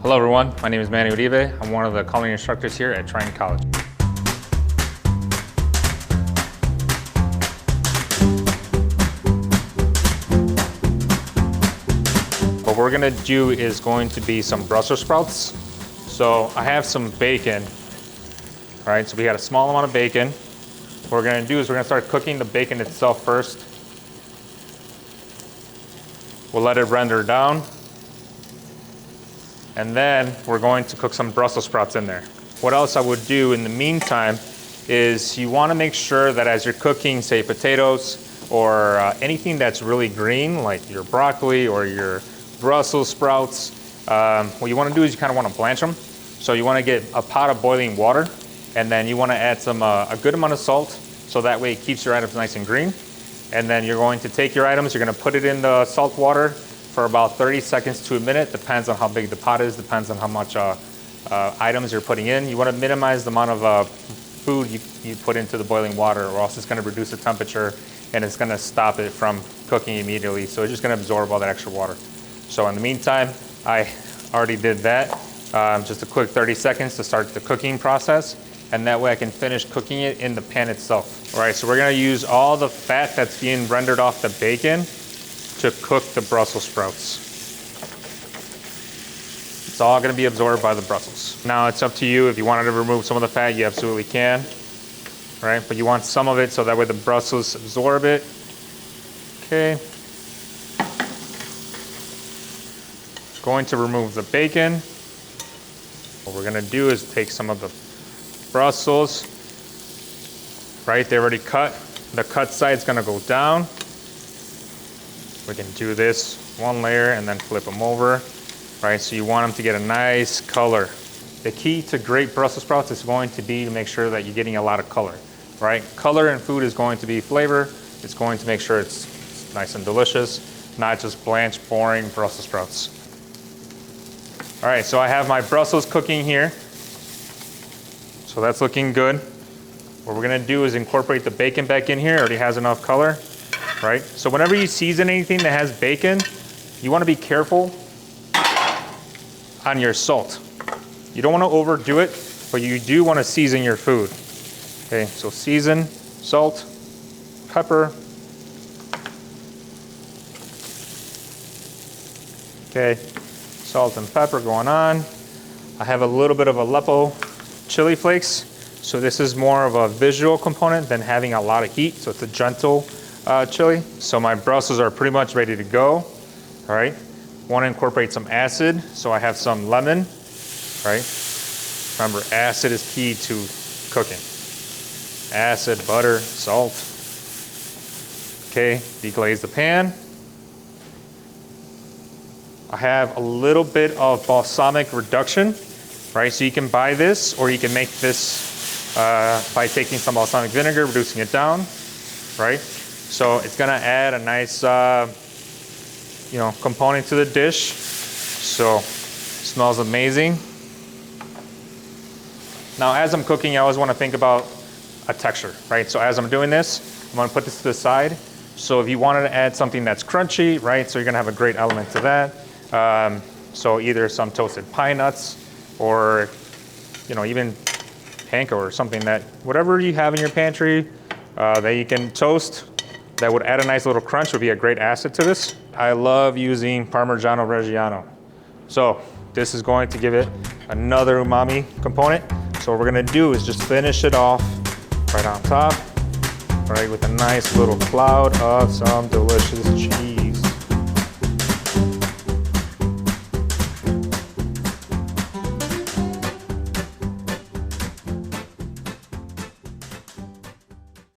Hello everyone, my name is Manny Uribe. I'm one of the culinary instructors here at Triton College. What we're gonna do is going to be some Brussels sprouts. So I have some bacon, right? So we got a small amount of bacon. What we're gonna do is we're gonna start cooking the bacon itself first. We'll let it render down. And then we're going to cook some Brussels sprouts in there. What else I would do in the meantime is you wanna make sure that as you're cooking, say potatoes or anything that's really green, like your broccoli or your Brussels sprouts, what you wanna do is you kinda wanna blanch them. So you wanna get a pot of boiling water, and then you wanna add some a good amount of salt, so that way it keeps your items nice and green. And then you're going to take your items, you're gonna put it in the salt water for about 30 seconds to a minute, depends on how big the pot is, depends on how much items you're putting in. You wanna minimize the amount of food you put into the boiling water, or else it's gonna reduce the temperature and it's gonna stop it from cooking immediately. So it's just gonna absorb all that extra water. So in the meantime, I already did that. Just a quick 30 seconds to start the cooking process, and that way I can finish cooking it in the pan itself. All right, so we're gonna use all the fat that's being rendered off the bacon to cook the Brussels sprouts. It's all gonna be absorbed by the Brussels. Now it's up to you. If you wanted to remove some of the fat, you absolutely can, right? But you want some of it so that way the Brussels absorb it. Okay. Going to remove the bacon. What we're gonna do is take some of the Brussels, right? They're already cut. The cut side's gonna go down. We can do this one layer and then flip them over, right? So you want them to get a nice color. The key to great Brussels sprouts is going to be to make sure that you're getting a lot of color, right? Color in food is going to be flavor. It's going to make sure it's nice and delicious, not just blanched, boring Brussels sprouts. All right, so I have my Brussels cooking here. So that's looking good. What we're gonna do is incorporate the bacon back in here. It already has enough color, right? So whenever you season anything that has bacon, you wanna be careful on your salt. You don't wanna overdo it, but you do wanna season your food. Okay, so season, salt, pepper. Okay, salt and pepper going on. I have a little bit of Aleppo chili flakes. So this is more of a visual component than having a lot of heat. So it's a gentle chili. So my Brussels are pretty much ready to go. All right, want to incorporate some acid. So I have some lemon, right? Remember, acid is key to cooking. Acid, butter, salt. Okay, deglaze the pan. I have a little bit of balsamic reduction, right? So you can buy this, or you can make this by taking some balsamic vinegar, reducing it down, right? So it's gonna add a nice, component to the dish. So it smells amazing. Now, as I'm cooking, I always wanna think about a texture, right? So as I'm doing this, I'm gonna put this to the side. So if you wanted to add something that's crunchy, right? So you're gonna have a great element to that. So either some toasted pine nuts, or even panko or something, that whatever you have in your pantry that you can toast that would add a nice little crunch would be a great asset to this. I love using Parmigiano Reggiano. So this is going to give it another umami component. So what we're gonna do is just finish it off right on top, right, with a nice little cloud of some delicious cheese.